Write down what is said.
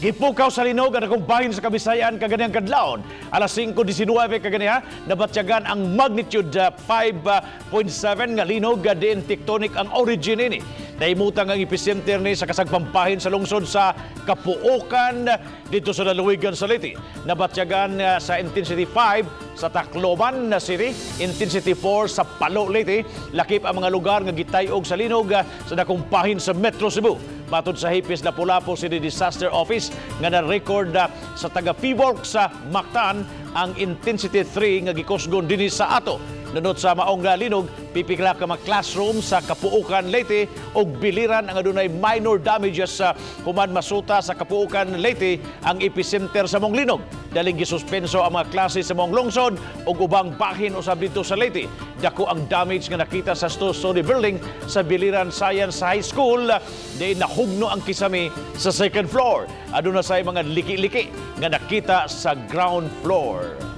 Gipukaw sa linog ang akong bahin sa Kabisayan kaganiyang kadlawon. Alas 5:19 kaganiya nabatyagan ang magnitude 5.7 nga linog din tectonic ang origin ini. Naimutang ang epicenter ni sa kasagpampahin sa lungsod sa Kapuokan dito sa Lalawigan sa Leyte. Nabatyagan sa intensity 5 sa Tacloban City, intensity 4 sa Palo Leyte. Lakip ang mga lugar nga gitayog sa linog sa nakumpahin sa Metro Cebu. Matod sa Hipis Lapu-Lapu City Disaster Office nga na-record sa taga-Fiborg sa Mactan ang intensity 3 nga gikusgon dinhi sa ato. Nunod sa maong linog, pipikla ka mga classroom sa Kapuokan Leyte og biliran ang adunay minor damages sa human masuta sa Kapuokan Leyte ang epicenter sa mong linog. Daling gisuspenso ang mga klase sa mong lungsod ug ubang bahin usab dito sa Leyte. Dako ang damage nga nakita sa two-story building sa Biliran Science High School di nahugno ang kisame sa second floor. Aduna say mga liki-liki nga nakita sa ground floor.